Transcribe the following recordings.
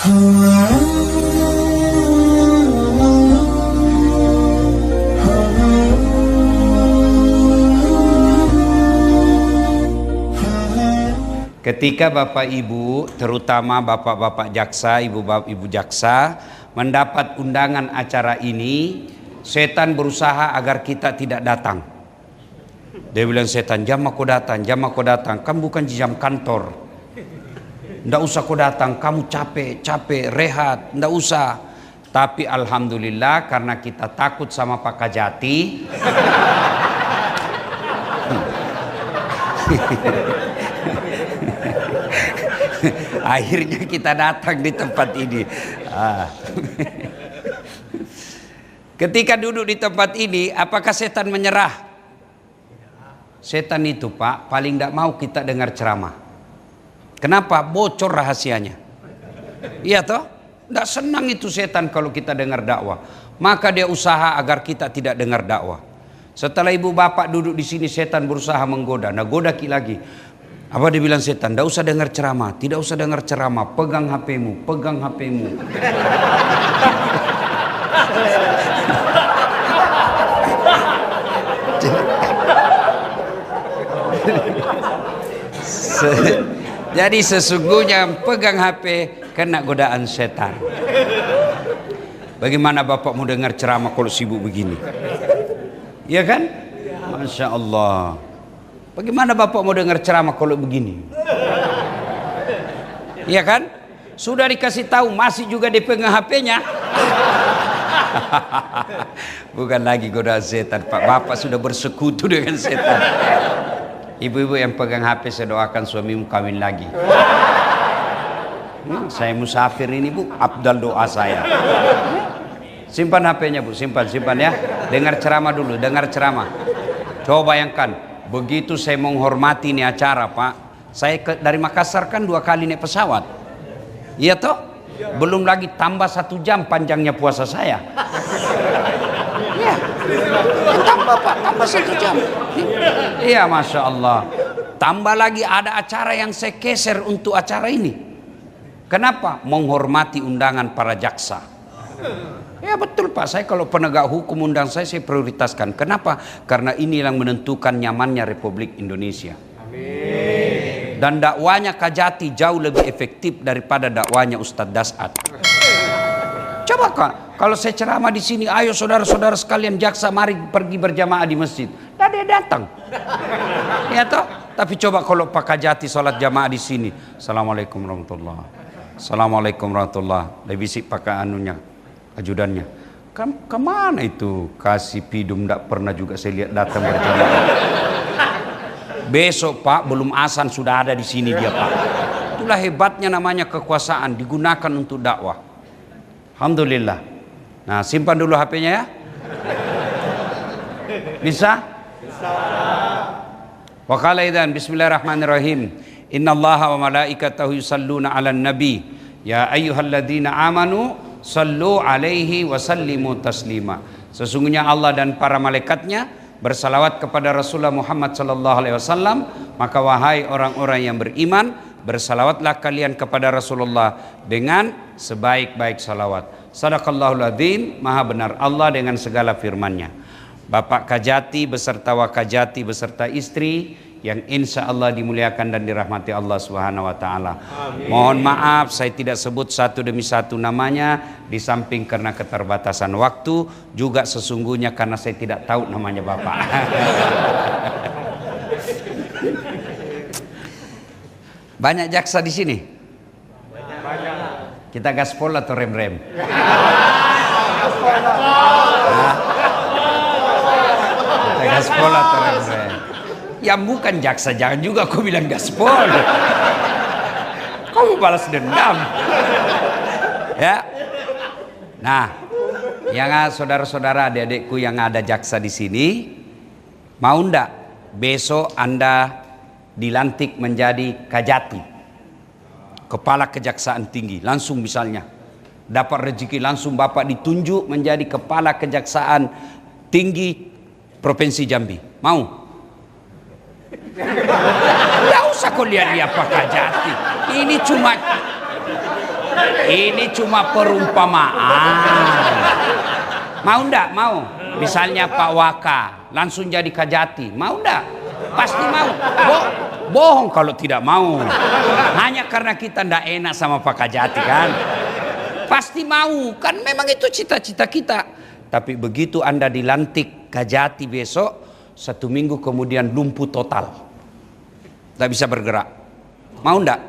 Ketika Bapak Ibu, terutama Bapak-Bapak jaksa, Ibu-Ibu jaksa, mendapat undangan acara ini, setan berusaha agar kita tidak datang. Dia bilang, setan, jam aku datang, kamu bukan jam kantor. Nggak usah kau datang, kamu capek, rehat, nggak usah. Tapi alhamdulillah karena kita takut sama Pak Kajati, akhirnya kita datang di tempat ini. Ketika duduk di tempat ini, apakah setan menyerah? Setan itu, Pak, paling tidak mau kita dengar ceramah. Kenapa? Bocor rahasianya. Iya toh? Tidak senang itu setan kalau kita dengar dakwah. Maka dia usaha agar kita tidak dengar dakwah. Setelah ibu bapak duduk di sini, setan berusaha menggoda. Nah, goda lagi. Apa dia bilang setan? Tidak usah dengar ceramah, tidak usah dengar ceramah. Pegang HP-mu, pegang HP-mu. Jadi sesungguhnya pegang HP kena godaan setan. Bagaimana bapak mau dengar ceramah kalau sibuk begini? Iya kan? Masya Allah. Bagaimana bapak mau dengar ceramah kalau begini? Iya kan? Sudah dikasih tahu masih juga dipegang HP-nya. Bukan lagi godaan setan, Pak. Bapak sudah bersekutu dengan setan. Ibu-ibu yang pegang HP, saya doakan suamimu kawin lagi. Saya musafir ini, Bu. Abdal doa saya. Simpan HP-nya, Bu. Simpan ya. Dengar ceramah dulu, dengar ceramah. Coba bayangkan, begitu saya menghormati ini acara, Pak. Saya dari Makassar kan 2 kali naik pesawat. Iya toh? Belum lagi tambah 1 jam panjangnya puasa saya. Iya. Tambah, Pak, tambah 1 jam. Iya, Masya Allah. Tambah lagi ada acara yang saya geser untuk acara ini. Kenapa? Menghormati undangan para jaksa. Ya betul, Pak, saya kalau penegak hukum undang saya prioritaskan. Kenapa? Karena ini yang menentukan nyamannya Republik Indonesia. Amin. Dan dakwanya Kajati jauh lebih efektif daripada dakwanya Ustadz Dasat. Coba Kak, kalau saya ceramah di sini, ayo saudara-saudara sekalian jaksa, mari pergi berjamaah di masjid. Nah, dia datang. Ya toh? Tapi coba kalau Pak Kajati sholat jamaah di sini, Assalamualaikum warahmatullahi. Assalamualaikum warahmatullahi. Lebih bisik pakai anunya, ajudannya. Kemana itu? Kasih pidum, tidak pernah juga saya lihat datang berjamaah. Besok, Pak, belum azan sudah ada di sini dia, Pak. Itulah hebatnya namanya kekuasaan, digunakan untuk dakwah. Alhamdulillah. Nah, simpan dulu HP-nya ya. Bisa? Bisa. Wa qala idzan bismillahirrahmanirrahim. Innallaha wa malaikatahu yusalluna 'alan nabi. Ya ayyuhalladzina amanu sallu 'alaihi wa sallimu taslima. Sesungguhnya Allah dan para malaikatnya bersalawat kepada Rasulullah Muhammad sallallahu alaihi wasallam, maka wahai orang-orang yang beriman, bersalawatlah kalian kepada Rasulullah dengan sebaik-baik salawat. Sadaqallahul adzim, maha benar Allah dengan segala firman-Nya. Bapak Kajati beserta Wakajati beserta istri yang insya Allah dimuliakan dan dirahmati Allah Subhanahu wa taala. Mohon maaf saya tidak sebut satu demi satu namanya, di samping karena keterbatasan waktu, juga sesungguhnya karena saya tidak tahu namanya Bapak. Banyak jaksa di sini? Banyak. Kita gaspol atau rem-rem? Kita gaspol atau rem-rem? Yang bukan jaksa jangan juga kau bilang gaspol. Kau balas dendam. Ya. Nah, yang saudara-saudara adik-adikku yang ada jaksa di sini, mau ndak besok Anda dilantik menjadi Kajati, kepala kejaksaan tinggi, langsung misalnya dapat rezeki langsung Bapak ditunjuk menjadi kepala kejaksaan tinggi Provinsi Jambi. Mau? Tidak usah kau lihat Pak Kajati, ini cuma Ini cuma perumpamaan. Mau ndak? Mau. Misalnya Pak Waka langsung jadi Kajati. Mau ndak? Pasti mau. Bohong kalau tidak mau. Hanya karena kita ndak enak sama Pak Kajati kan. Pasti mau. Kan memang itu cita-cita kita. Tapi begitu Anda dilantik Kajati besok, 1 minggu kemudian lumpuh total. Tidak bisa bergerak. Mau ndak?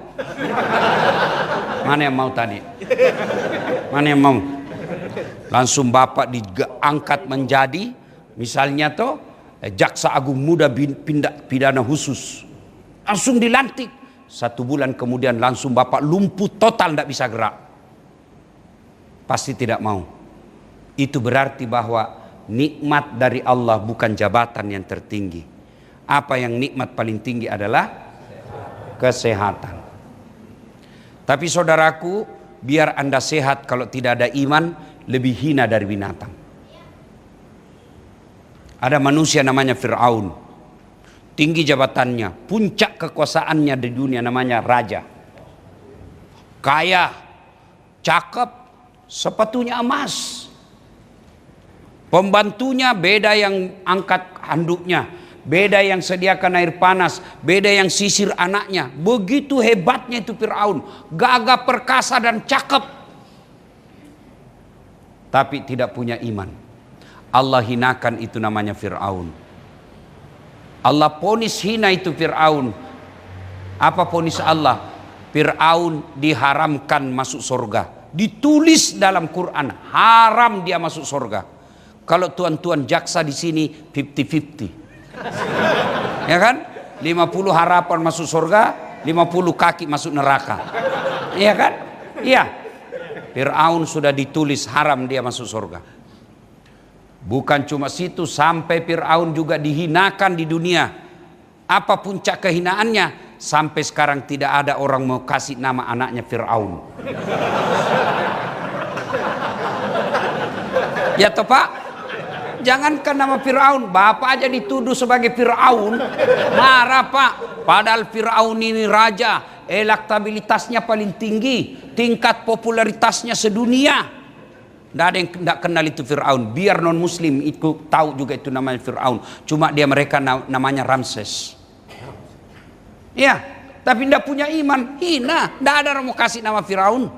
Mana yang mau tadi? Mana yang mau? Langsung Bapak diangkat menjadi, misalnya toh, Jaksa Agung Muda Pidana Khusus. Langsung dilantik. 1 bulan kemudian langsung Bapak lumpuh total, tidak bisa gerak. Pasti tidak mau. Itu berarti bahwa nikmat dari Allah bukan jabatan yang tertinggi. Apa yang nikmat paling tinggi adalah kesehatan. Tapi saudaraku, biar Anda sehat, kalau tidak ada iman, lebih hina dari binatang. Ada manusia namanya Fir'aun. Tinggi jabatannya, puncak kekuasaannya di dunia namanya raja. Kaya, cakep, sepatunya emas. Pembantunya beda yang angkat handuknya, beda yang sediakan air panas, beda yang sisir anaknya. Begitu hebatnya itu Fir'aun, gagah perkasa dan cakep. Tapi tidak punya iman. Allah hinakan itu namanya Fir'aun. Allah ponis hina itu Fir'aun. Apa ponis Allah? Fir'aun diharamkan masuk surga. Ditulis dalam Quran, haram dia masuk surga. Kalau tuan-tuan jaksa di sini 50-50. Ya kan? 50 harapan masuk surga, 50 kaki masuk neraka. Iya kan? Iya. Fir'aun sudah ditulis haram dia masuk surga. Bukan cuma situ, sampai Fir'aun juga dihinakan di dunia. Apa puncak kehinaannya? Sampai sekarang tidak ada orang mau kasih nama anaknya Fir'aun. Ya toh Pak? Jangankan nama Fir'aun, Bapak aja dituduh sebagai Fir'aun. Marah Pak. Padahal Fir'aun ini raja, elektabilitasnya paling tinggi, tingkat popularitasnya sedunia. Tidak ada yang tidak kenal itu Fir'aun. Biar non muslim itu tahu juga itu namanya Fir'aun. Cuma mereka namanya Ramses. Ya, tapi tidak punya iman, hina. Tidak ada orang mau kasih nama Fir'aun.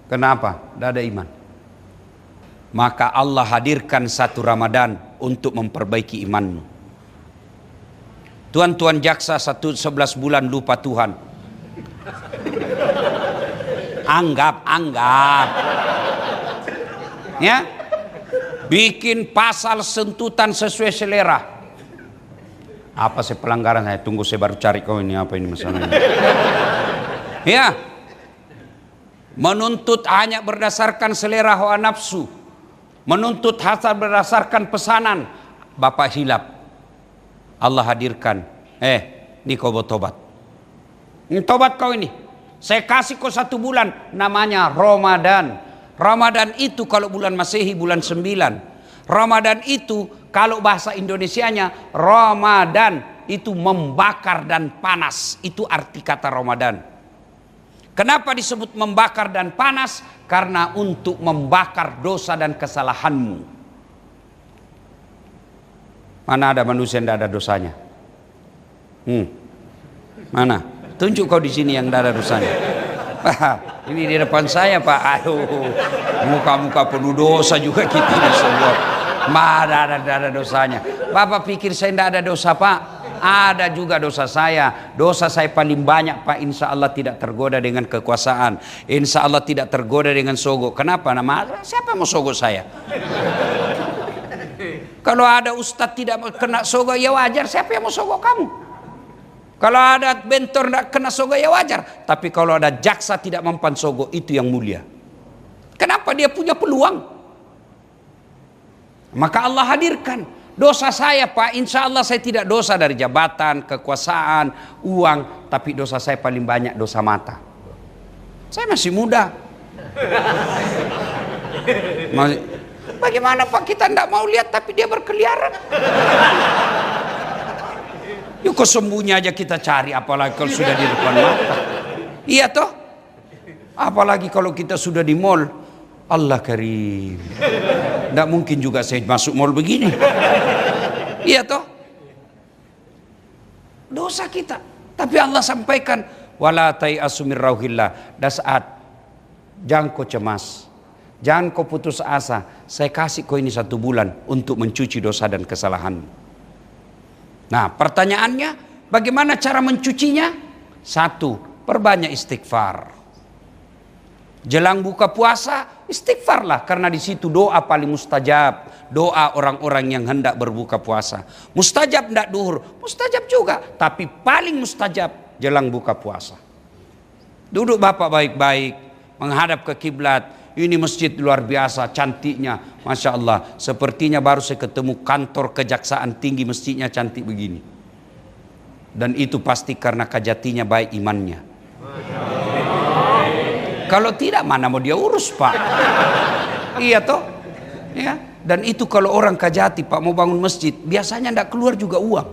Kenapa? Tidak ada iman. Maka Allah hadirkan 1 Ramadan untuk memperbaiki imanmu. Tuan-tuan jaksa 11 bulan lupa Tuhan. Anggap. Ya. Bikin pasal sentutan sesuai selera. Apa sih pelanggaran saya? Tunggu saya baru cari kau ini apa ini masalahnya. Ya. Menuntut hanya berdasarkan selera hawa nafsu. Menuntut hasad berdasarkan pesanan. Bapak hilap. Allah hadirkan. Ini kau bertobat. Ini tobat kau ini. Saya kasih kau 1 bulan. Namanya Ramadan. Ramadan itu kalau bulan Masehi bulan 9. Ramadan itu kalau bahasa Indonesianya Ramadan itu membakar dan panas. Itu arti kata Ramadan. Kenapa disebut membakar dan panas? Karena untuk membakar dosa dan kesalahanmu. Mana ada manusia yang tidak ada dosanya? Mana? Tunjuk kau di sini yang tidak ada dosanya. Ini di depan saya Pak. Aduh, muka-muka penuh dosa juga kita ini semua. Mana ada dosanya? Bapak pikir saya tidak ada dosa Pak? Ada juga dosa saya. Dosa saya paling banyak Pak. Insya Allah tidak tergoda dengan kekuasaan. Insya Allah tidak tergoda dengan sogok. Kenapa? Siapa yang mau sogok saya? Kalau ada ustadz tidak kena sogok ya wajar. Siapa yang mau sogok kamu? Kalau ada bentor tidak kena sogok ya wajar. Tapi kalau ada jaksa tidak mempan sogok, itu yang mulia. Kenapa? Dia punya peluang. Maka Allah hadirkan. Dosa saya Pak, insya Allah saya tidak dosa dari jabatan, kekuasaan, uang. Tapi dosa saya paling banyak dosa mata. Saya masih muda. Bagaimana Pak, kita tidak mau lihat tapi dia berkeliaran. Yuk kok sembunyi aja kita cari, apalagi kalau sudah di depan mata. Iya toh? Apalagi kalau kita sudah di mall. Allah karim. Tidak mungkin juga saya masuk mall begini. Iya toh? Dosa kita. Tapi Allah sampaikan, wala tai'asu min rauhillah. Saat jangan kau cemas, jangan kau putus asa. Saya kasih kau ini 1 bulan untuk mencuci dosa dan kesalahan. Nah, pertanyaannya, bagaimana cara mencucinya? 1, perbanyak istighfar. Jelang buka puasa, istighfarlah, karena di situ doa paling mustajab, doa orang-orang yang hendak berbuka puasa. Mustajab tidak duhur, mustajab juga, tapi paling mustajab jelang buka puasa. Duduk Bapak baik-baik, menghadap ke kiblat. Ini masjid luar biasa, cantiknya, Masya Allah. Sepertinya baru saya ketemu kantor kejaksaan tinggi, masjidnya cantik begini. Dan itu pasti karena kajatinya baik imannya. Kalau tidak, mana mau dia urus Pak? Iya toh? Ya. Dan itu kalau orang kajati Pak mau bangun masjid, biasanya tidak keluar juga uang.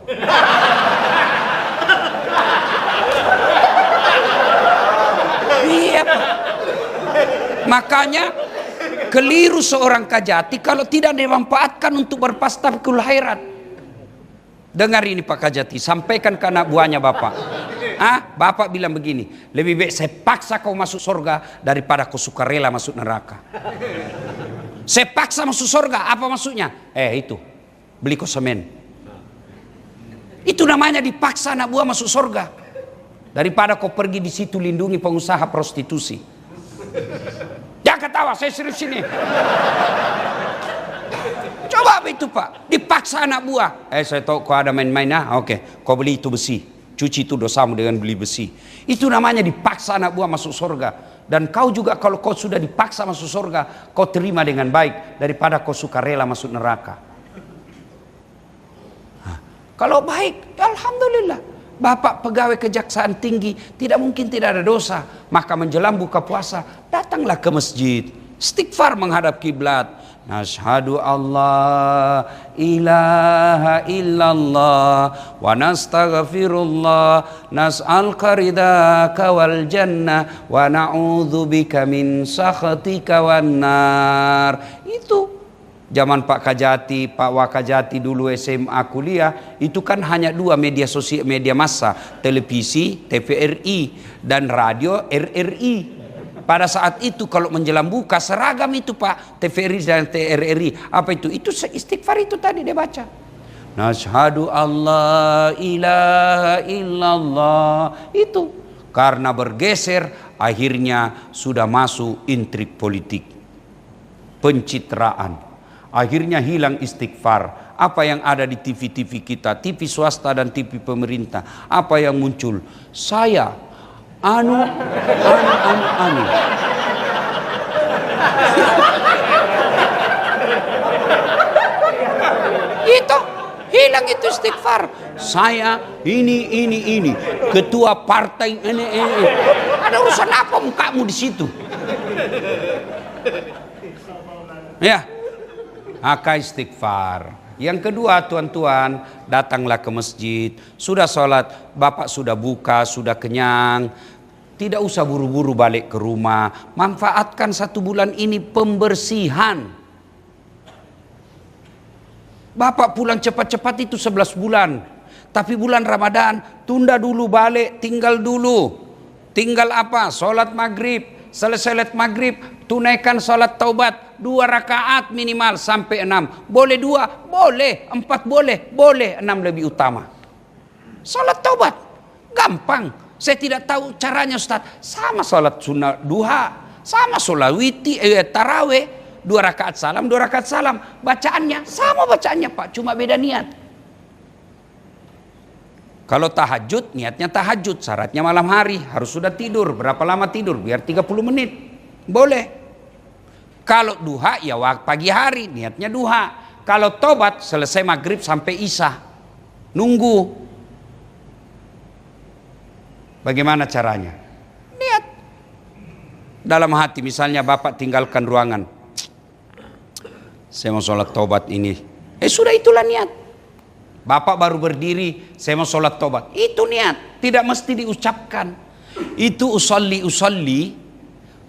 Iya Pak. Makanya keliru seorang kajati kalau tidak dimanfaatkan untuk berpastabikul khairat. Dengar ini Pak Kajati, sampaikan ke anak buahnya Bapak. Bapak bilang begini, lebih baik saya paksa kau masuk surga daripada kau sukarela masuk neraka. Saya paksa masuk surga, apa maksudnya? Itu, beli kau semen. Itu namanya dipaksa anak buah masuk surga. Daripada kau pergi di situ lindungi pengusaha prostitusi. Jangan ketawa, saya serius ini. Coba itu Pak, dipaksa anak buah. Saya tahu kau ada main-main, oke, kau beli itu besi. Cuci itu dosamu dengan beli besi. Itu namanya dipaksa anak buah masuk surga. Dan kau juga kalau kau sudah dipaksa masuk surga, kau terima dengan baik daripada kau sukarela masuk neraka. Kalau baik, alhamdulillah. Bapak pegawai kejaksaan tinggi, tidak mungkin tidak ada dosa. Maka menjelang buka puasa, datanglah ke masjid. Istighfar menghadap kiblat. Nashhadu Allah ilaha illallah wa nastaghfirullah nas'aluka ridaka wal jannah wa na'udzubika min sakhatika wan nar. Itu zaman Pak Kajati, Pak Wakajati dulu SMA kuliah, itu kan hanya 2 media sosial, media massa, televisi TVRI dan radio RRI. Pada saat itu kalau menjelang buka seragam itu Pak, TVRI dan TRRI. Apa itu? Itu istighfar itu tadi dia baca. Nashhadu Allah ilaha illallah. Itu karena bergeser akhirnya sudah masuk intrik politik, pencitraan. Akhirnya hilang istighfar. Apa yang ada di TV-TV kita, TV swasta dan TV pemerintah, apa yang muncul? Saya anu. Itu hilang itu istighfar. Saya ini ketua partai ini. Ada urusan apa mukamu di situ? Ya, maka istighfar. Yang kedua, tuan-tuan, datanglah ke masjid. Sudah sholat, Bapak sudah buka, sudah kenyang. Tidak usah buru-buru balik ke rumah. Manfaatkan 1 bulan ini pembersihan. Bapak pulang cepat-cepat itu 11 bulan. Tapi bulan Ramadan, tunda dulu balik, tinggal dulu. Tinggal apa? Sholat maghrib. Selesai sholat maghrib, tunaikan sholat taubat 2 rakaat minimal sampai 6. Boleh 2, boleh 4, boleh 6 lebih utama. Sholat taubat gampang. Saya tidak tahu caranya Ustaz. Sama sholat sunnah duha, sama sholat taraweh, 2 rakaat salam, 2 rakaat salam. Bacaannya sama bacaannya Pak, cuma beda niat. Kalau tahajud, niatnya tahajud, syaratnya malam hari, harus sudah tidur. Berapa lama tidur? Biar 30 menit. Boleh. Kalau duha, ya pagi hari, niatnya duha. Kalau tobat, selesai maghrib sampai isya. Nunggu. Bagaimana caranya? Niat. Dalam hati, misalnya Bapak tinggalkan ruangan. Saya mau sholat tobat ini. Sudah itulah niat. Bapak baru berdiri, saya mau sholat tobat. Itu niat, tidak mesti diucapkan. Itu usolli.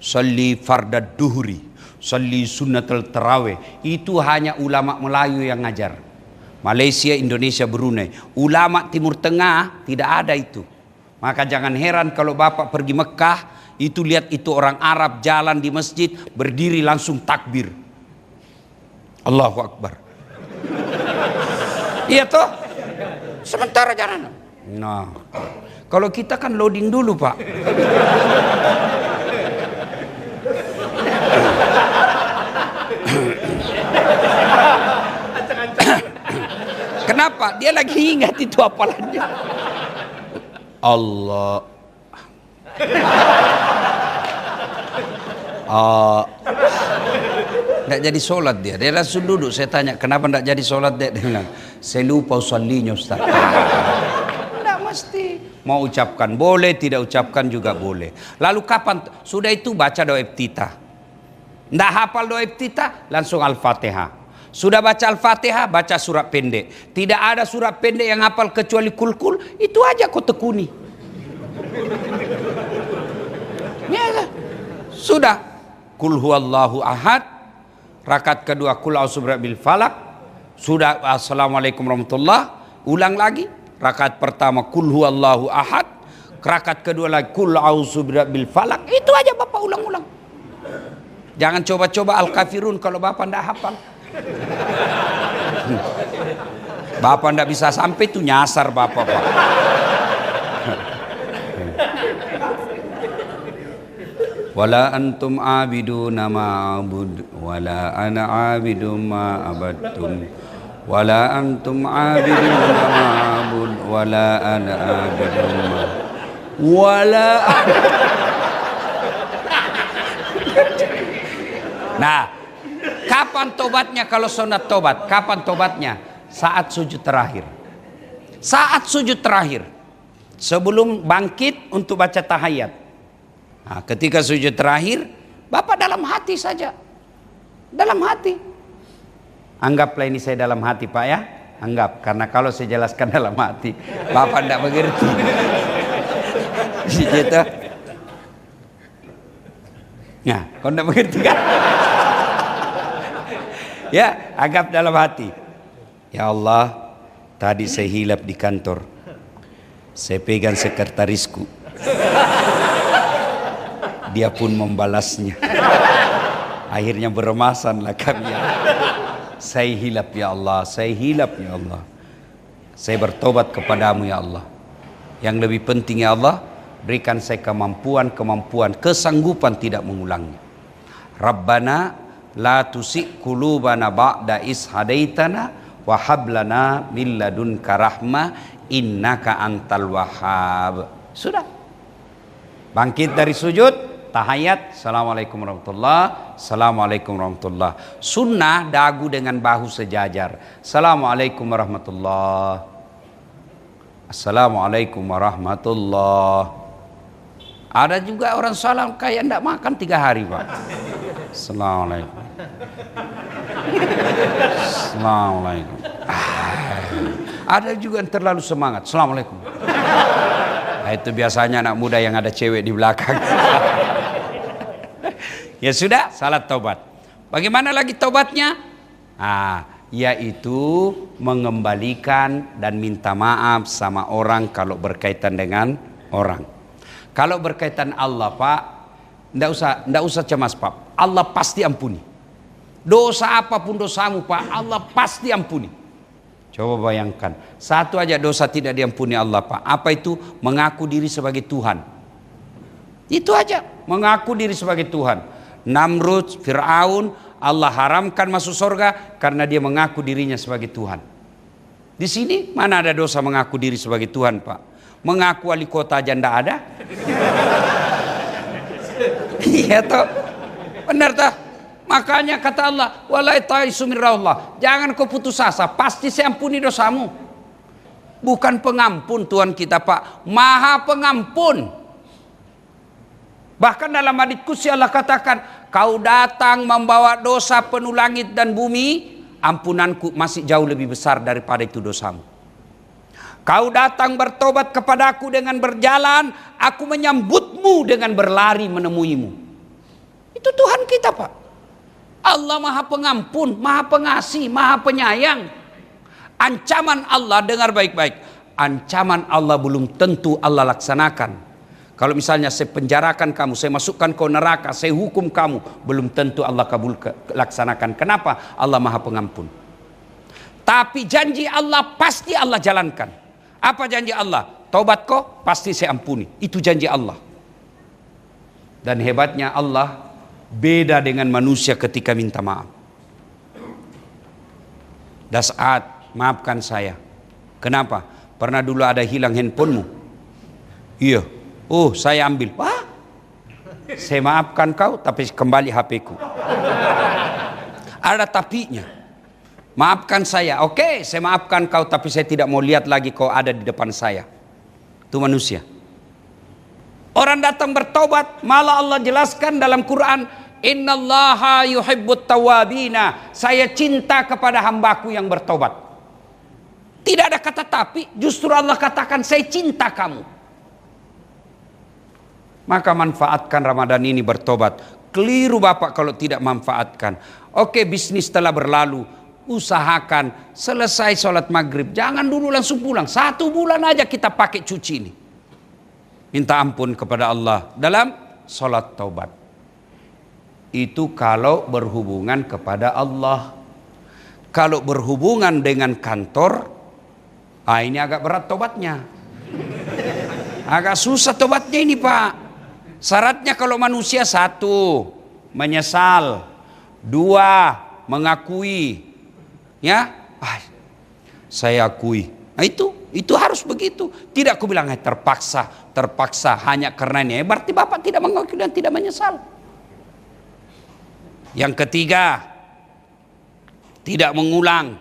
salli fardad duhri, salli sunnatul tarawih. Itu hanya ulama Melayu yang ngajar. Malaysia, Indonesia, Brunei. Ulama Timur Tengah tidak ada itu. Maka jangan heran kalau Bapak pergi Mekah, itu lihat itu orang Arab jalan di masjid, berdiri langsung takbir. Allahu Akbar. Iya toh? Sementara jalan. Nah, kalau kita kan loading dulu, Pak. Kenapa? Dia lagi ingat itu hafalannya. Allah. Tidak jadi sholat dia. Dia langsung duduk. Saya tanya, kenapa tidak jadi sholat dia? Dia bilang, saya lupa usallinya Ustaz. Tidak mesti. Mau ucapkan boleh, tidak ucapkan juga boleh. Lalu kapan? Sudah itu baca doa iftitah. Tidak hafal doa iftitah, langsung Al-Fatihah. Sudah baca Al-Fatihah, baca surat pendek. Tidak ada surat pendek yang hafal kecuali kul-kul. Itu aja kau tekuni. Ya, sudah. Kul huwallahu ahad. Rakaat kedua kul a'udzu birabbil falak. Sudah assalamualaikum warahmatullah. Ulang lagi. Rakaat pertama kul huwallahu ahad. Rakaat kedua lagi kul a'udzu birabbil falak. Itu aja Bapak ulang-ulang. Jangan coba-coba Al-Kafirun kalau Bapak tidak hafal. Bapak ndak bisa sampai tuh nyasar Bapak, Pak. Wala antum abiduna ma'abud wala ana abidum ma'abadtum wala antum abiduna ma'abud wala ana abidum wala. Nah, kapan tobatnya kalau sunat tobat? Kapan tobatnya? Saat sujud terakhir. Saat sujud terakhir. Sebelum bangkit untuk baca tahiyat. Nah, ketika sujud terakhir, Bapak dalam hati saja. Dalam hati. Anggaplah ini saya dalam hati, Pak ya. Anggap, karena kalau saya jelaskan dalam hati, Bapak tidak mengerti. Gitu. Nah, kau tidak mengerti kan? Ya, anggap dalam hati. Ya Allah, tadi saya hilap di kantor. Saya pegang sekretarisku. Dia pun membalasnya. Akhirnya beremasanlah kami. Saya hilap ya Allah, saya hilap ya Allah. Saya bertobat kepadamu ya Allah. Yang lebih penting ya Allah, berikan saya kemampuan, kesanggupan tidak mengulangnya. Rabbana la tusik qulubana ba'da is hadaitana wa hab lana min ladunka rahmah innaka antal wahhab. Sudah. Bangkit dari sujud, tahiyat, assalamualaikum warahmatullah, assalamualaikum warahmatullah. Sunnah dagu dengan bahu sejajar. Assalamualaikum warahmatullah, assalamualaikum warahmatullah. Ada juga orang salam kayak tidak makan 3 hari, Pak. Assalamualaikum. Assalamualaikum. Ada juga yang terlalu semangat. Assalamualaikum. Nah, itu biasanya anak muda yang ada cewek di belakang. Ya sudah, salat tobat. Bagaimana lagi tobatnya? Yaitu mengembalikan dan minta maaf sama orang kalau berkaitan dengan orang. Kalau berkaitan Allah, Pak, ndak usah cemas, Pak. Allah pasti ampuni. Dosa apapun dosamu, Pak, Allah pasti ampuni. Coba bayangkan, satu aja dosa tidak diampuni Allah, Pak. Apa itu? Mengaku diri sebagai Tuhan. Itu aja, mengaku diri sebagai Tuhan. Namrud, Fir'aun, Allah haramkan masuk surga karena dia mengaku dirinya sebagai Tuhan. Di sini mana ada dosa mengaku diri sebagai Tuhan, Pak? Mengaku wali kota aja ndak ada. Iya toh, benar toh. Makanya kata Allah, wala taisu mirallah, jangan kau putus asa, pasti saya ampuni dosamu. Bukan pengampun Tuhan kita, Pak, Maha Pengampun. Bahkan dalam hadits qudsi Allah katakan, kau datang membawa dosa penuh langit dan bumi, ampunanku masih jauh lebih besar daripada itu dosamu. Kau datang bertobat kepadaku dengan berjalan, aku menyambutmu dengan berlari menemuimu. Itu Tuhan kita, Pak. Allah Maha Pengampun, Maha Pengasih, Maha Penyayang. Ancaman Allah, dengar baik-baik, ancaman Allah belum tentu Allah laksanakan. Kalau misalnya saya penjarakan kamu, saya masukkan kau neraka, saya hukum kamu, belum tentu Allah laksanakan. Kenapa? Allah Maha Pengampun. Tapi janji Allah pasti Allah jalankan. Apa janji Allah? Taubat kau pasti saya ampuni. Itu janji Allah. Dan hebatnya Allah beda dengan manusia ketika minta maaf. Dan saat maafkan saya. Kenapa? Pernah dulu ada hilang handphonemu? Iya. Oh, saya ambil. Wah, saya maafkan kau, tapi kembali HP-ku. Ada tapinya. Maafkan saya. Oke, saya maafkan kau, tapi saya tidak mau lihat lagi kau ada di depan saya. Itu manusia. Orang datang bertobat, malah Allah jelaskan dalam Quran, Innallaha yuhibbut tawabina. Saya cinta kepada hambaku yang bertobat. Tidak ada kata tapi, justru Allah katakan saya cinta kamu. Maka manfaatkan Ramadan ini bertobat. Keliru Bapak kalau tidak manfaatkan. Oke, bisnis telah berlalu, usahakan selesai sholat maghrib, jangan dulu langsung pulang. 1 bulan aja kita pakai cuci ini. Minta ampun kepada Allah dalam sholat taubat. Itu kalau berhubungan kepada Allah. Kalau berhubungan dengan kantor, ini agak berat tobatnya. Agak susah tobatnya ini, Pak. Syaratnya kalau manusia 1, menyesal. 2, mengakui. Ya, saya akui. Nah itu harus begitu. Tidak aku bilang terpaksa hanya karena ini. Berarti Bapak tidak mengakui dan tidak menyesal. Yang ketiga, tidak mengulang.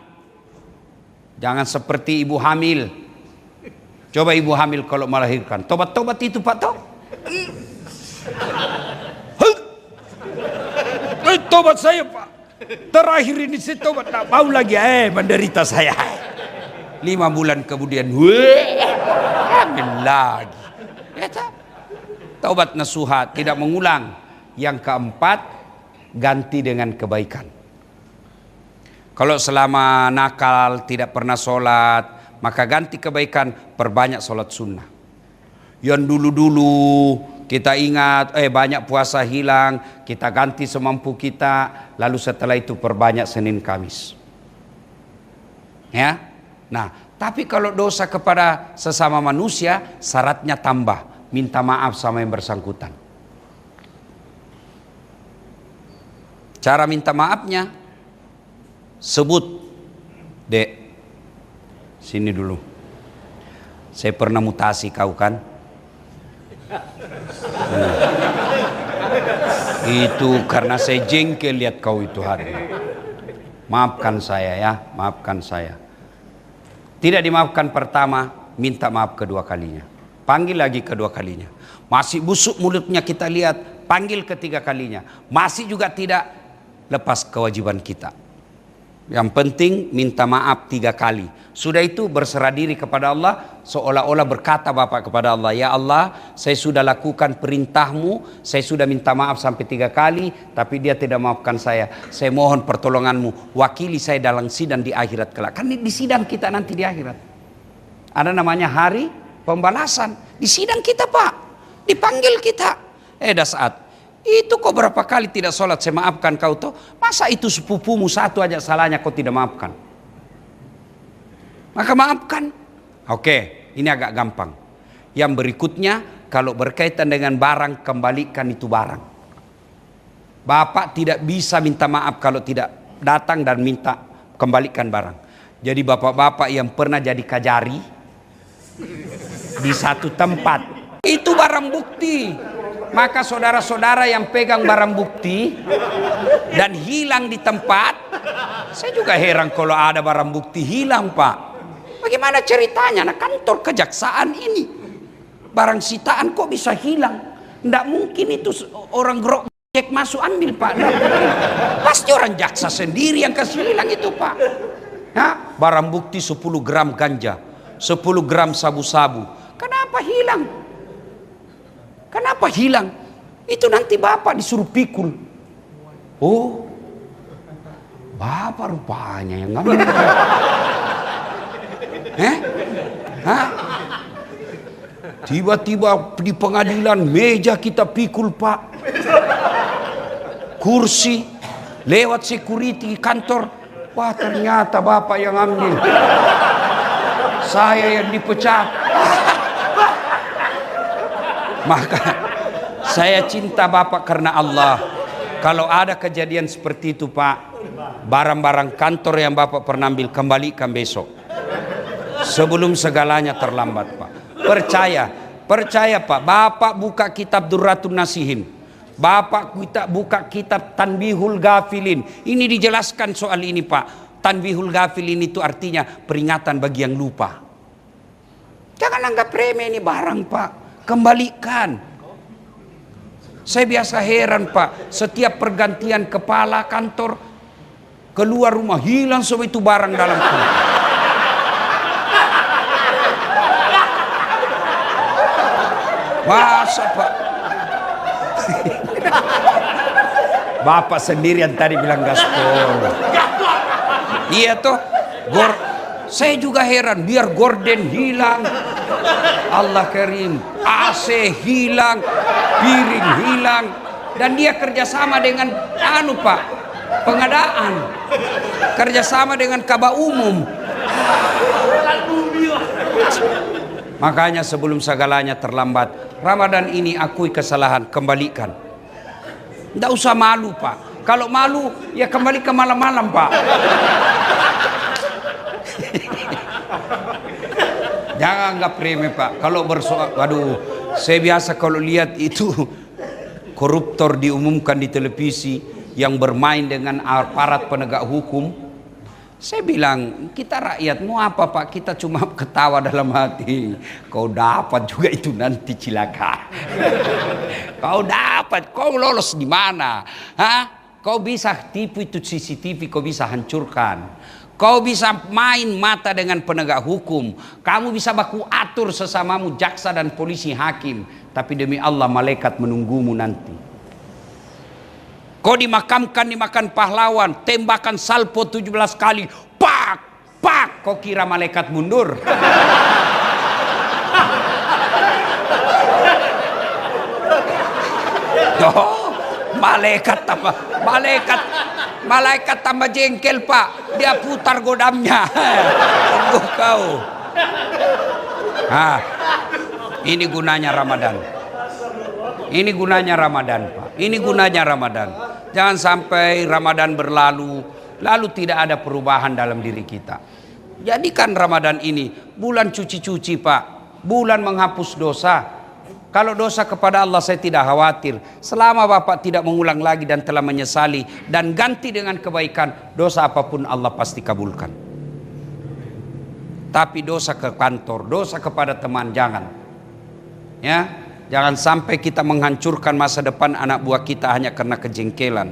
Jangan seperti ibu hamil. Coba ibu hamil kalau melahirkan, tobat-tobat itu Pak toh. Tobat saya Pak. Terakhir ini saya tobat, tak mau lagi. Menderita saya. 5 bulan kemudian, hamil lagi. Taubat nasuha, tidak mengulang. Yang keempat, ganti dengan kebaikan. Kalau selama nakal tidak pernah sholat, maka ganti kebaikan, perbanyak sholat sunnah. Yang dulu-dulu kita ingat, banyak puasa hilang, kita ganti semampu kita, lalu setelah itu perbanyak Senin Kamis. Ya, nah, tapi kalau dosa kepada sesama manusia, syaratnya tambah, minta maaf sama yang bersangkutan. Cara minta maafnya, sebut, Dek, sini dulu. Saya pernah mutasi kau kan? Itu karena saya jengkel lihat kau itu hari. Maafkan saya ya, maafkan saya. Tidak dimaafkan pertama, minta maaf kedua kalinya. Panggil lagi kedua kalinya. Masih busuk mulutnya kita lihat, panggil ketiga kalinya. Masih juga tidak, lepas kewajiban kita. Yang penting minta maaf 3 kali. Sudah itu berserah diri kepada Allah, seolah-olah berkata Bapak kepada Allah, ya Allah, saya sudah lakukan perintahmu, saya sudah minta maaf sampai 3 kali, tapi dia tidak maafkan saya. Saya mohon pertolonganmu, wakili saya dalam sidang di akhirat kelak. Kan di sidang kita nanti di akhirat. Ada namanya hari pembalasan. Di sidang kita Pak, dipanggil kita. Dah saat itu kok berapa kali tidak sholat, saya maafkan kau toh. Masa itu sepupumu satu aja salahnya kau tidak maafkan? Maka maafkan. Oke, ini agak gampang. Yang berikutnya, kalau berkaitan dengan barang, kembalikan itu barang. Bapak tidak bisa minta maaf kalau tidak datang dan minta kembalikan barang. Jadi bapak-bapak yang pernah jadi kajari di satu tempat, itu barang bukti. Maka saudara-saudara yang pegang barang bukti dan hilang di tempat, saya juga heran kalau ada barang bukti hilang Pak. Bagaimana ceritanya? Nah, kantor kejaksaan ini barang sitaan kok bisa hilang? Tidak mungkin itu orang gerok masuk ambil Pak. Pasti orang jaksa sendiri yang kasih hilang itu Pak. Nah, barang bukti 10 gram ganja, 10 gram sabu-sabu. Kenapa hilang? Kenapa hilang? Itu nanti Bapak disuruh pikul. Oh, Bapak rupanya yang ngambil. Hah? Tiba-tiba di pengadilan meja kita pikul Pak. Kursi, lewat security kantor. Wah, ternyata Bapak yang ambil. Saya yang dipecat. Maka saya cinta Bapak karena Allah. Kalau ada kejadian seperti itu Pak, barang-barang kantor yang Bapak pernah ambil kembalikan besok. Sebelum segalanya terlambat Pak. Percaya Pak. Bapak buka kitab Durratun Nasihin. Bapak kita buka kitab Tanbihul Ghafilin. Ini dijelaskan soal ini Pak. Tanbihul Ghafilin itu artinya peringatan bagi yang lupa. Jangan anggap remeh ini barang Pak. Kembalikan. Saya biasa heran Pak. Setiap pergantian kepala kantor, keluar rumah hilang semua itu barang dalam kulkas. Masa Pak? Bapak sendirian tadi bilang gaspol. Iya toh. Saya juga heran, biar gorden hilang, Allah Karim, AC hilang, piring hilang, dan dia kerjasama dengan Pak, pengadaan, kerjasama dengan Kaba Umum. Makanya sebelum segalanya terlambat, Ramadan ini akui kesalahan, kembalikan. Tidak usah malu Pak. Kalau malu ya kembali ke malam-malam Pak. Jangan anggap remeh Pak. Kalau bersoal, waduh, saya biasa kalau lihat itu koruptor diumumkan di televisi yang bermain dengan aparat penegak hukum, saya bilang, kita rakyat mau apa Pak? Kita cuma ketawa dalam hati. Kau dapat juga itu nanti cilaka. Kau dapat, kau lolos di mana? Hah? Kau bisa tipu itu CCTV, kau bisa hancurkan. Kau bisa main mata dengan penegak hukum. Kamu bisa baku atur sesamamu jaksa dan polisi hakim. Tapi demi Allah malaikat menunggumu nanti. Kau dimakan pahlawan, tembakan salpo 17 kali. Pak, pak, kau kira malaikat mundur? Oh, malaikat tambah jengkel Pak. Dia putar godamnya. Tunggu kau. Ini gunanya Ramadan. Ini gunanya Ramadan Pak. Ini gunanya Ramadan. Jangan sampai Ramadan berlalu, lalu tidak ada perubahan dalam diri kita. Jadikan Ramadan ini bulan cuci-cuci Pak. Bulan menghapus dosa. Kalau dosa kepada Allah saya tidak khawatir. Selama Bapak tidak mengulang lagi dan telah menyesali dan ganti dengan kebaikan, dosa apapun Allah pasti kabulkan. Tapi dosa ke kantor, dosa kepada teman jangan. Ya, jangan sampai kita menghancurkan masa depan anak buah kita hanya karena kejengkelan.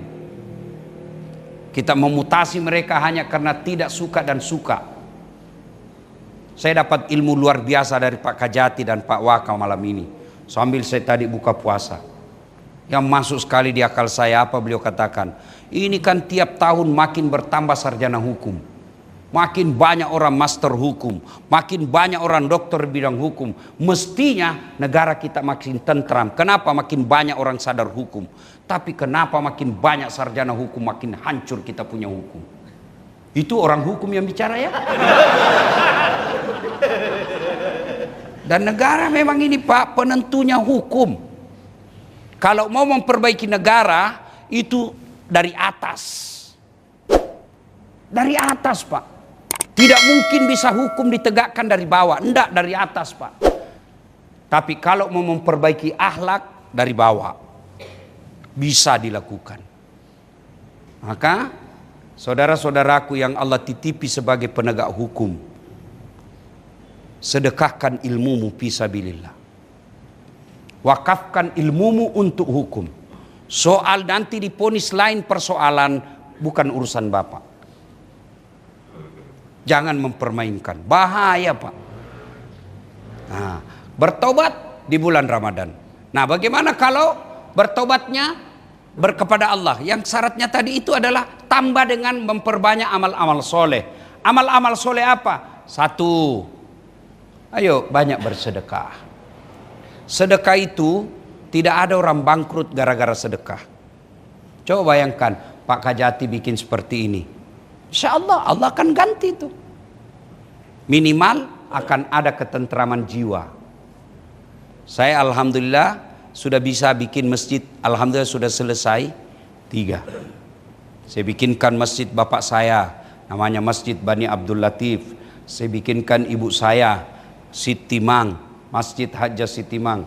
Kita memutasi mereka hanya karena tidak suka dan suka. Saya dapat ilmu luar biasa dari Pak Kajati dan Pak Waka malam ini. Sambil saya tadi buka puasa, yang masuk sekali di akal saya apa beliau katakan, ini kan tiap tahun makin bertambah sarjana hukum, makin banyak orang master hukum, makin banyak orang dokter bidang hukum. Mestinya negara kita makin tentram. Kenapa makin banyak orang sadar hukum? Tapi kenapa makin banyak sarjana hukum makin hancur kita punya hukum? Itu orang hukum yang bicara ya. Dan negara memang ini Pak penentunya hukum. Kalau mau memperbaiki negara itu dari atas. Dari atas Pak. Tidak mungkin bisa hukum ditegakkan dari bawah. Enggak, dari atas Pak. Tapi kalau mau memperbaiki akhlak dari bawah, bisa dilakukan. Maka saudara-saudaraku yang Allah titipi sebagai penegak hukum, sedekahkan ilmumu fisabilillah. Wakafkan ilmumu untuk hukum. Soal nanti diponis lain persoalan, bukan urusan Bapak. Jangan mempermainkan, bahaya Pak. Bertobat di bulan Ramadan. Nah, bagaimana kalau bertobatnya berkepada Allah. Yang syaratnya tadi itu adalah tambah dengan memperbanyak amal-amal soleh. Amal-amal soleh apa? Satu, ayo banyak bersedekah. Sedekah itu tidak ada orang bangkrut gara-gara sedekah. Coba bayangkan Pak Kajati bikin seperti ini, insya Allah Allah akan ganti itu. Minimal akan ada ketentraman jiwa. Saya alhamdulillah sudah bisa bikin masjid, alhamdulillah sudah selesai 3. Saya bikinkan masjid bapak saya, namanya Masjid Bani Abdul Latif. Saya bikinkan ibu saya, Siti Mang, Masjid Hajjah Siti Mang.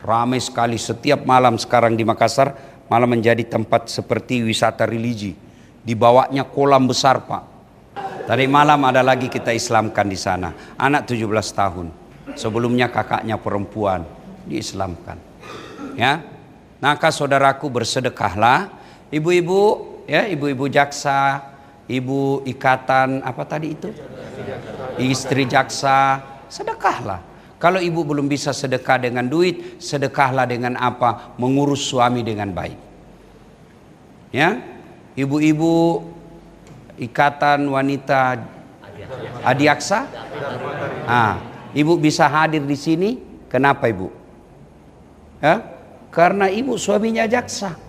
Ramai sekali setiap malam sekarang di Makassar, malah menjadi tempat seperti wisata religi. Dibawanya kolam besar Pak. Tadi malam ada lagi kita Islamkan di sana, anak 17 tahun. Sebelumnya kakaknya perempuan diislamkan. Ya, maka saudaraku bersedekahlah, ibu-ibu, ya ibu-ibu jaksa, ibu ikatan apa tadi itu, istri jaksa, sedekahlah. Kalau ibu belum bisa sedekah dengan duit, sedekahlah dengan apa? Mengurus suami dengan baik. Ya, ibu-ibu ikatan wanita adiaksa, ibu bisa hadir di sini. Kenapa ibu? Ya, karena ibu suaminya jaksa.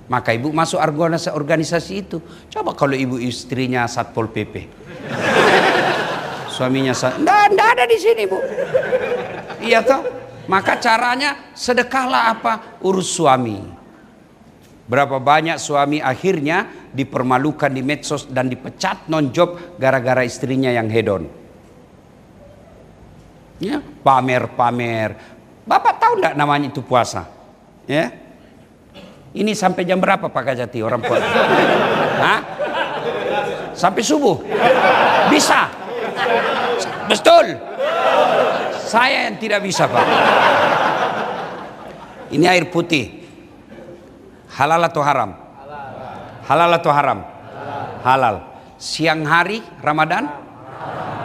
Maka ibu masuk organisasi itu. Coba kalau ibu istrinya Satpol PP, suaminya nggak ada di sini bu. Iya toh. Maka caranya sedekahlah apa? Urus suami. Berapa banyak suami akhirnya dipermalukan di medsos dan dipecat non-job gara-gara istrinya yang hedon. Ya, pamer-pamer. Bapak tahu enggak namanya itu puasa? Ya. Ini sampai jam berapa Pak Kajati orang puasa? Hah? Sampai subuh? Bisa? Betul? Saya yang tidak bisa Pak. Ini air putih. Halal atau haram? Halal atau haram? Halal. Siang hari Ramadan?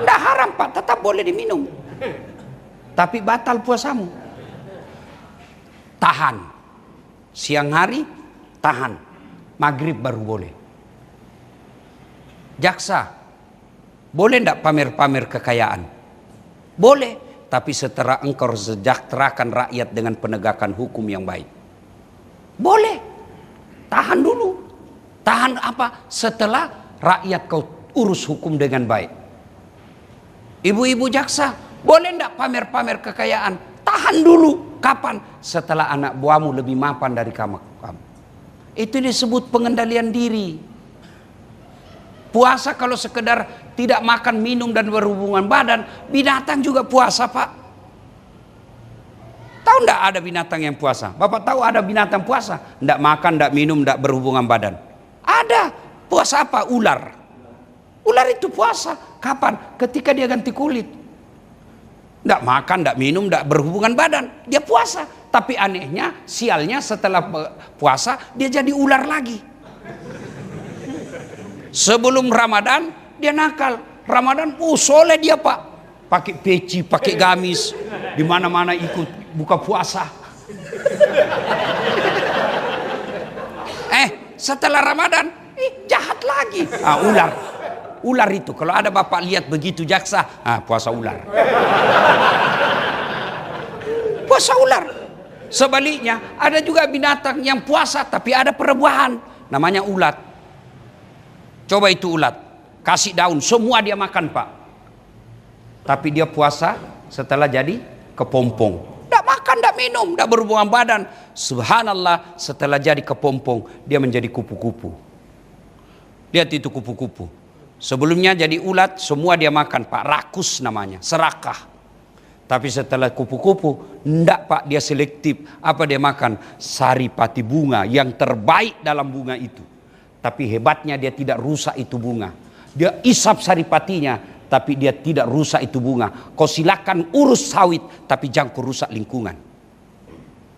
Tidak haram Pak, tetap boleh diminum. Tapi batal puasamu. Tahan. Siang hari tahan. Maghrib baru boleh. Jaksa, boleh tidak pamer-pamer kekayaan? Boleh. Tapi setelah engkau sejahterakan rakyat dengan penegakan hukum yang baik. Boleh. Tahan dulu. Tahan apa? Setelah rakyat kau urus hukum dengan baik. Ibu-ibu jaksa, boleh tidak pamer-pamer kekayaan? Tahan dulu. Kapan? Setelah anak buahmu lebih mapan dari kamu. Itu disebut pengendalian diri. Puasa kalau sekedar tidak makan, minum dan berhubungan badan, binatang juga puasa Pak. Tahu enggak ada binatang yang puasa? Bapak tahu ada binatang puasa? Enggak makan, enggak minum, enggak berhubungan badan. Ada. Puasa apa? Ular. Ular itu puasa. Kapan? Ketika dia ganti kulit. Enggak makan, enggak minum, enggak berhubungan badan. Dia puasa. Tapi anehnya, sialnya setelah puasa, dia jadi ular lagi. Sebelum Ramadan, dia nakal. Ramadan, soleh dia Pak. Pakai peci, pakai gamis. Di mana-mana ikut buka puasa. Setelah Ramadan, jahat lagi. Ular. Ular itu, kalau ada bapak lihat begitu jaksa, puasa ular. Puasa ular. Sebaliknya, ada juga binatang yang puasa tapi ada perebuahan, namanya ulat. Coba itu ulat, kasih daun, semua dia makan Pak. Tapi dia puasa setelah jadi kepompong. Tidak makan, tidak minum, tidak berhubungan badan. Subhanallah, setelah jadi kepompong, dia menjadi kupu-kupu. Lihat itu kupu-kupu. Sebelumnya jadi ulat, semua dia makan Pak, rakus namanya, serakah. Tapi setelah kupu-kupu, enggak Pak, dia selektif. Apa dia makan? Saripati bunga yang terbaik dalam bunga itu. Tapi hebatnya dia tidak rusak itu bunga. Dia isap saripatinya, tapi dia tidak rusak itu bunga. Kau silakan urus sawit, tapi jangan kau rusak lingkungan.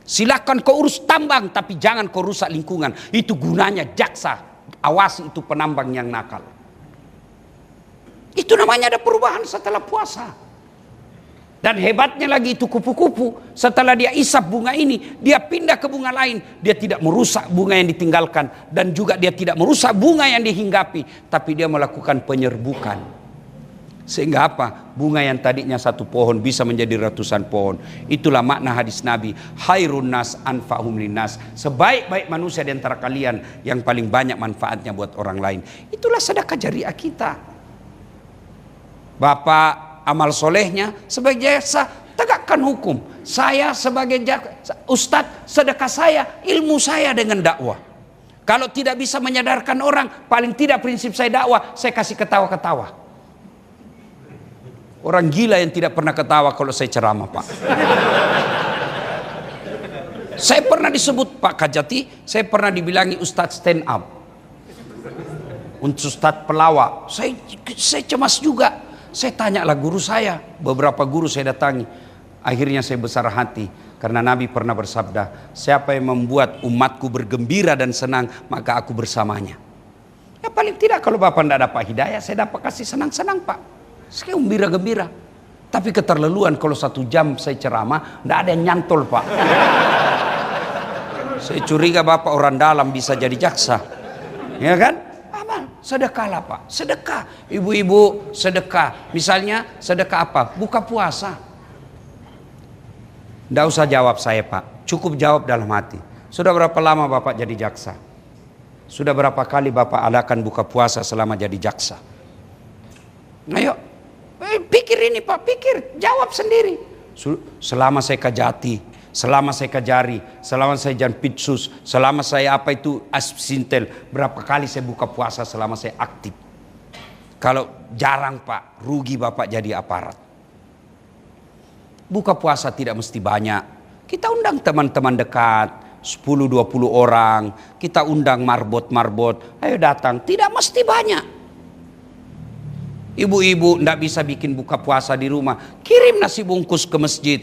Silakan kau urus tambang, tapi jangan kau rusak lingkungan. Itu gunanya jaksa. Awasi itu penambang yang nakal. Itu namanya ada perubahan setelah puasa. Dan hebatnya lagi itu kupu-kupu, setelah dia isap bunga ini, dia pindah ke bunga lain. Dia tidak merusak bunga yang ditinggalkan, dan juga dia tidak merusak bunga yang dihinggapi, tapi dia melakukan penyerbukan. Sehingga apa? Bunga yang tadinya satu pohon bisa menjadi ratusan pohon. Itulah makna hadis Nabi, khairun nas anfa'hum linnas. Sebaik-baik manusia di antara kalian yang paling banyak manfaatnya buat orang lain. Itulah sedekah jariah kita. Bapak amal solehnya sebagai jasa tegakkan hukum. Saya sebagai ustadz, sedekah saya ilmu saya dengan dakwah. Kalau tidak bisa menyadarkan orang, paling tidak prinsip saya dakwah, saya kasih ketawa-ketawa. Orang gila yang tidak pernah ketawa kalau saya ceramah, Pak. Saya pernah disebut Pak Kajati, saya pernah dibilangi ustadz stand up, ustadz pelawak. Saya cemas juga. Saya tanyalah guru saya, beberapa guru saya datangi. Akhirnya saya besar hati, karena Nabi pernah bersabda, siapa yang membuat umatku bergembira dan senang, maka aku bersamanya. Ya paling tidak kalau Bapak tidak dapat hidayah, saya dapat kasih senang-senang, Pak. Saya gembira-gembira. Tapi keterlaluan kalau 1 jam saya ceramah, tidak ada yang nyantol, Pak. Saya curiga Bapak orang dalam bisa jadi jaksa. Ya kan? Sedekahlah, Pak, sedekah. Ibu-ibu sedekah. Misalnya sedekah apa? Buka puasa. Tidak usah jawab saya, Pak, cukup jawab dalam hati. Sudah berapa lama Bapak jadi jaksa? Sudah berapa kali Bapak adakan buka puasa selama jadi jaksa? Ayo, pikir ini, Pak, pikir, jawab sendiri. Selama saya Kajati, selama saya Kajari, selama saya Janpitsus, selama saya apa itu Aspsintel, berapa kali saya buka puasa selama saya aktif? Kalau jarang, Pak, rugi Bapak jadi aparat. Buka puasa tidak mesti banyak. Kita undang teman-teman dekat, 10-20 orang, kita undang marbot-marbot, ayo datang, tidak mesti banyak. Ibu-ibu tidak bisa bikin buka puasa di rumah, kirim nasi bungkus ke masjid.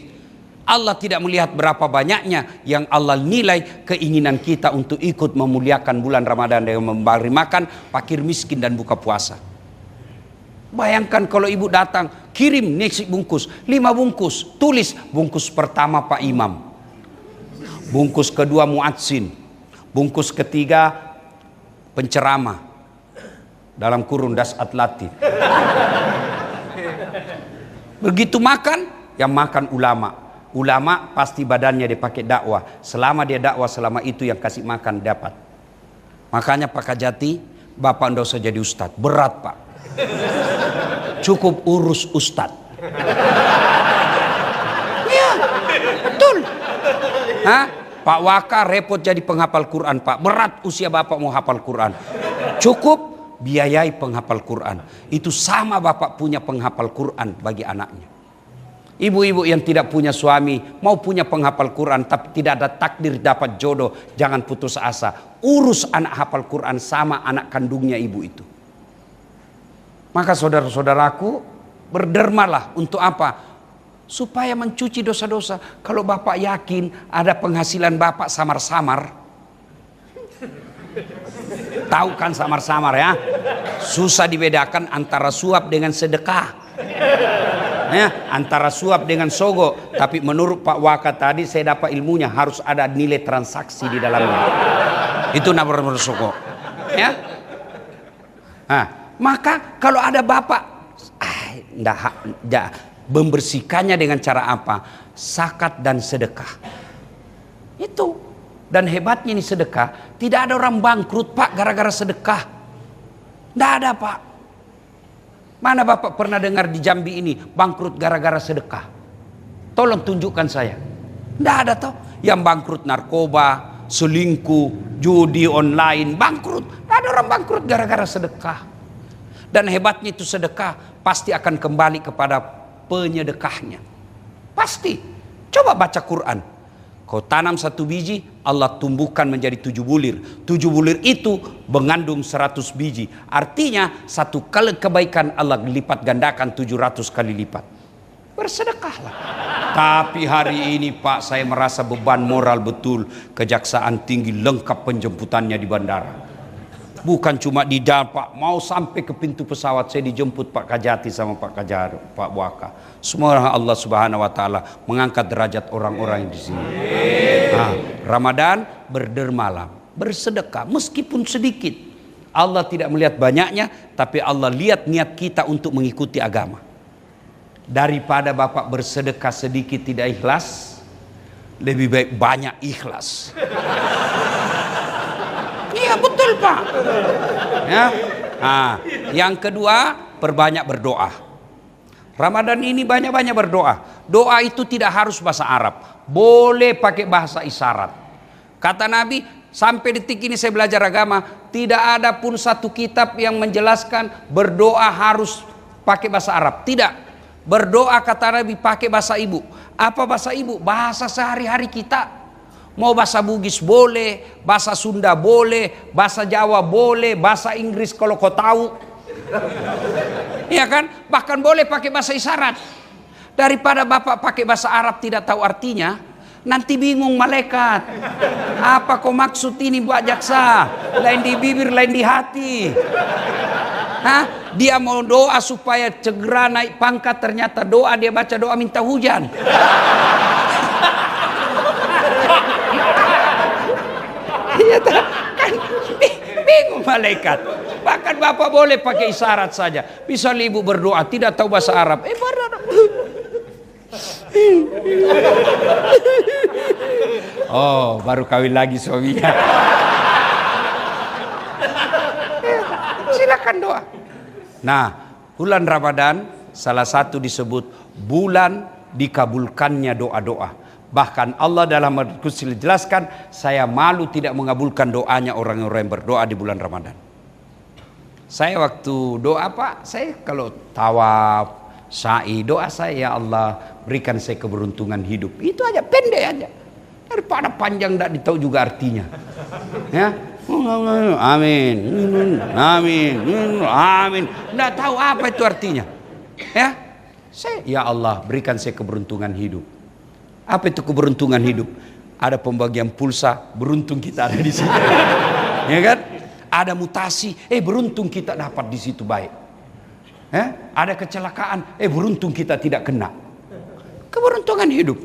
Allah tidak melihat berapa banyaknya, yang Allah nilai keinginan kita untuk ikut memuliakan bulan Ramadan dengan memberi makan fakir miskin dan buka puasa. Bayangkan kalau ibu datang, kirim nasi bungkus, 5 bungkus, tulis bungkus pertama Pak Imam, bungkus kedua muadzin, bungkus ketiga penceramah, dalam kurung das atlatif. Begitu makan, yang makan ulama. Ulama pasti badannya dipakai dakwah. Selama dia dakwah, selama itu yang kasih makan dapat. Makanya Pak Kajati, Bapak tidak usah jadi ustadz. Berat, Pak. Cukup urus ustadz. Iya, betul. Hah? Pak Waka repot jadi penghafal Quran, Pak. Berat usia Bapak mau hafal Quran. Cukup biayai penghafal Quran. Itu sama Bapak punya penghafal Quran bagi anaknya. Ibu-ibu yang tidak punya suami, mau punya penghafal Quran tapi tidak ada takdir dapat jodoh, jangan putus asa. Urus anak hafal Quran sama anak kandungnya ibu itu. Maka saudara-saudaraku, berdermalah untuk apa? Supaya mencuci dosa-dosa. Kalau Bapak yakin ada penghasilan Bapak samar-samar, tahu kan samar-samar ya? Susah dibedakan antara suap dengan sedekah. Ya, antara suap dengan sogo. Tapi menurut Pak Waka tadi saya dapat ilmunya harus ada nilai transaksi di dalamnya. Itu namanya sogo. Ya. Nah, maka kalau ada Bapak membersihkannya dengan cara apa? Zakat dan sedekah. Itu. Dan hebatnya ini sedekah, tidak ada orang bangkrut, Pak, gara-gara sedekah. Tidak ada, Pak. Mana Bapak pernah dengar di Jambi ini bangkrut gara-gara sedekah? Tolong tunjukkan saya. Tidak ada toh. Yang bangkrut narkoba, selingkuh, judi online, bangkrut. Tidak ada orang bangkrut gara-gara sedekah. Dan hebatnya itu sedekah pasti akan kembali kepada penyedekahnya. Pasti. Coba baca Quran. Kau tanam 1 biji, Allah tumbuhkan menjadi 7 bulir. 7 bulir itu mengandung 100 biji. Artinya 1 kali kebaikan Allah lipat gandakan 700 kali lipat. Bersedekahlah. Tapi hari ini Pak, saya merasa beban moral betul. Kejaksaan tinggi lengkap penjemputannya di bandara. Bukan cuma di jalan Pak, mau sampai ke pintu pesawat saya dijemput Pak Kajati sama Pak Kajar, Pak Buaka. Semua Allah Subhanahu wa taala mengangkat derajat orang-orang yang di sini. Nah, Ramadan berdermalah, bersedekah meskipun sedikit. Allah tidak melihat banyaknya, tapi Allah lihat niat kita untuk mengikuti agama. Daripada Bapak bersedekah sedikit tidak ikhlas, lebih baik banyak ikhlas. Iya betul Pak. Ya. Nah, yang kedua, perbanyak berdoa. Ramadan ini banyak-banyak berdoa. Doa itu tidak harus bahasa Arab, boleh pakai bahasa isyarat. Kata Nabi, sampai detik ini saya belajar agama, tidak ada pun satu kitab yang menjelaskan berdoa harus pakai bahasa Arab. Tidak. Berdoa kata Nabi pakai bahasa ibu. Apa bahasa ibu? Bahasa sehari-hari kita. Mau bahasa Bugis boleh, bahasa Sunda boleh, bahasa Jawa boleh, bahasa Inggris kalau kau tahu. Iya kan? Bahkan boleh pakai bahasa isyarat. Daripada Bapak pakai bahasa Arab tidak tahu artinya, nanti bingung malaikat. Apa kau maksud ini Pak Jaksa? Lain di bibir, lain di hati. Hah? Dia mau doa supaya segera naik pangkat, ternyata doa dia baca doa minta hujan. Iya kan bingung malaikat. Bahkan Bapak boleh pakai isyarat saja. Bisa ibu berdoa tidak tahu bahasa Arab. Oh, baru kawin lagi suaminya. Silakan doa. Nah, bulan Ramadan salah satu disebut bulan dikabulkannya doa-doa. Bahkan Allah dalam Al-Qur'an jelaskan, saya malu tidak mengabulkan doanya orang-orang yang berdoa di bulan Ramadan. Saya waktu doa Pak, saya kalau tawaf, sa'i, doa saya, ya Allah berikan saya keberuntungan hidup. Itu aja, pendek aja. Daripada panjang tidak ditahu juga artinya. Ya, amin, amin, amin. Tidak tahu apa itu artinya. Ya, ya Allah berikan saya keberuntungan hidup. Apa itu keberuntungan hidup? Ada pembagian pulsa, beruntung kita ada di situ. Ya kan? Ada mutasi, beruntung kita dapat di situ baik. Ada kecelakaan, beruntung kita tidak kena. Keberuntungan hidup.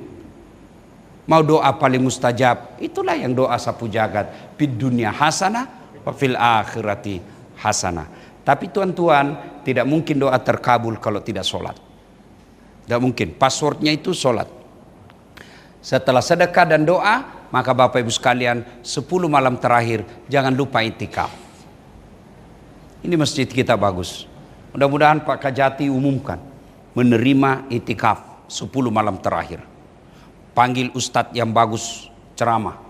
Mau doa paling mustajab, itulah yang doa sapu jagat. Fid dunya hasanah, wa fil akhirati hasanah. Tapi tuan-tuan, tidak mungkin doa terkabul kalau tidak sholat. Tidak mungkin. Passwordnya itu sholat. Setelah sedekah dan doa, maka Bapak Ibu sekalian, 10 malam terakhir jangan lupa itikaf. Ini masjid kita bagus. Mudah-mudahan Pak Kajati umumkan menerima itikaf 10 malam terakhir. Panggil ustadz yang bagus ceramah.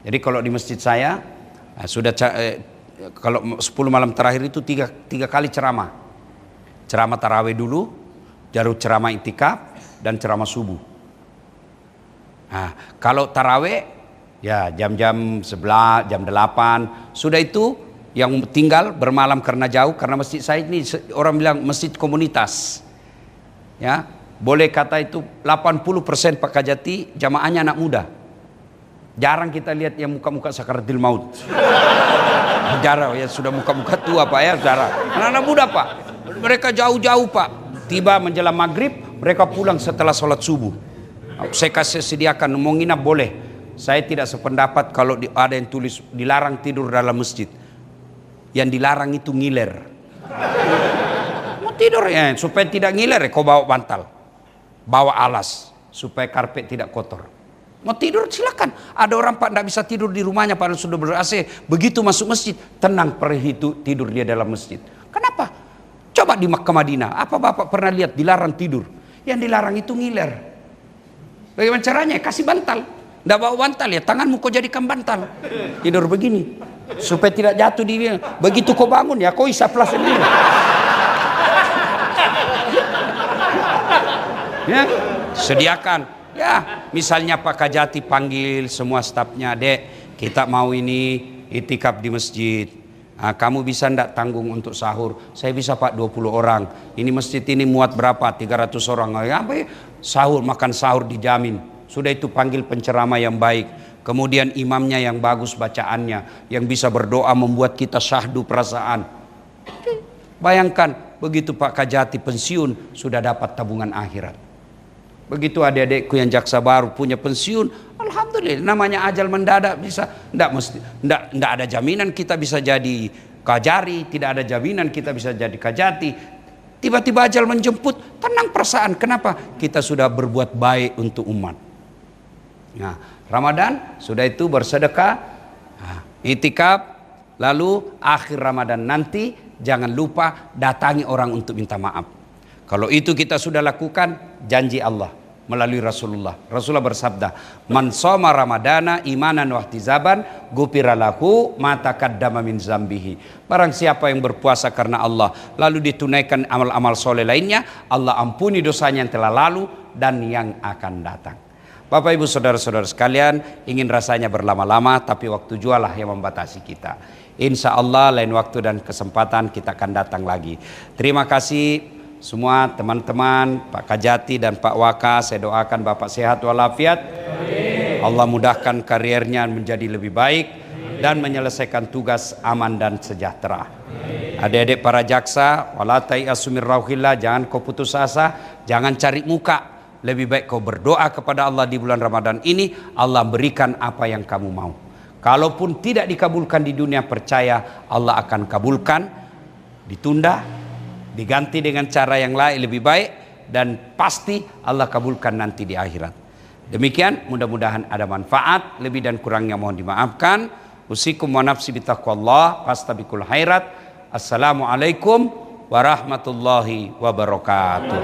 Jadi kalau di masjid saya kalau 10 malam terakhir itu tiga kali ceramah. Ceramah tarawih dulu, baru ceramah itikaf dan ceramah subuh. Nah, kalau tarawih ya jam-jam 11, jam 8. Sudah itu yang tinggal bermalam karena jauh, karena masjid saya ini orang bilang masjid komunitas. Ya, boleh kata itu 80% Pak Kajati jamaahnya anak muda. Jarang kita lihat yang muka-muka sakaratil maut. Jarang ya, sudah muka-muka tua Pak ya, jarang. Anak-anak muda Pak. Mereka jauh-jauh Pak. Tiba menjelang maghrib, mereka pulang setelah sholat subuh. Saya kasih sediakan, mau nginap boleh. Saya tidak sependapat kalau ada yang tulis dilarang tidur dalam masjid. Yang dilarang itu ngiler. Mau tidur ya, supaya tidak ngiler kau bawa bantal, bawa alas supaya karpet tidak kotor. Mau tidur silakan. Ada orang Pak tidak bisa tidur di rumahnya padahal sudah ber-AC. Begitu masuk masjid, tenang pergi itu tidur dia dalam masjid. Kenapa? Coba di Makkah Madinah, apa Bapak pernah lihat dilarang tidur? Yang dilarang itu ngiler. Bagaimana caranya? Kasih bantal. Tidak bawa bantal ya, tanganmu kau jadikan bantal. Tidur begini supaya tidak jatuh di dia. Begitu kau bangun ya kau isaplah sendiri. Ya, sediakan. Ya, misalnya Pak Kajati panggil semua stafnya, Dek, kita mau ini itikaf di masjid. Nah, kamu bisa ndak tanggung untuk sahur? Saya bisa Pak, 20 orang. Ini masjid ini muat berapa? 300 orang. Apa ya? Sahur, makan sahur dijamin. Sudah itu panggil penceramah yang baik. kemudian imamnya yang bagus bacaannya, yang bisa berdoa membuat kita syahdu perasaan. Bayangkan begitu Pak Kajati pensiun sudah dapat tabungan akhirat. Begitu adik-adikku yang jaksa baru punya pensiun, alhamdulillah. Namanya ajal mendadak, bisa enggak ada jaminan kita bisa jadi Kajari, tidak ada jaminan kita bisa jadi Kajati. Tiba-tiba ajal menjemput, tenang perasaan. Kenapa? Kita sudah berbuat baik untuk umat. Nah, Ramadan sudah itu bersedekah, itikaf, lalu akhir Ramadan nanti jangan lupa datangi orang untuk minta maaf. Kalau itu kita sudah lakukan, janji Allah melalui Rasulullah. Rasulullah bersabda, "Man shoma Ramadana imanan wa ihtisaban, ghufira lahu ma taqaddama min zambihi." Barang siapa yang berpuasa karena Allah, lalu ditunaikan amal-amal soleh lainnya, Allah ampuni dosanya yang telah lalu dan yang akan datang. Bapak Ibu saudara-saudara sekalian, ingin rasanya berlama-lama, tapi waktu jualah yang membatasi kita. Insya Allah lain waktu dan kesempatan kita akan datang lagi. Terima kasih semua teman-teman, Pak Kajati dan Pak Waka. Saya doakan Bapak sehat walafiat. Allah mudahkan karirnya menjadi lebih baik dan menyelesaikan tugas aman dan sejahtera. Adik-adik para jaksa, wala tai'asu min rauhillah, jangan kau putus asa, jangan cari muka. Lebih baik kau berdoa kepada Allah di bulan Ramadan ini, Allah berikan apa yang kamu mau. Kalaupun tidak dikabulkan di dunia, percaya Allah akan kabulkan, ditunda, diganti dengan cara yang lain lebih baik, dan pasti Allah kabulkan nanti di akhirat. Demikian, mudah-mudahan ada manfaat. Lebih dan kurangnya mohon dimaafkan. Usikum wa nafsi bitaqwallah fastabiqul khairat. Assalamualaikum warahmatullahi wabarakatuh.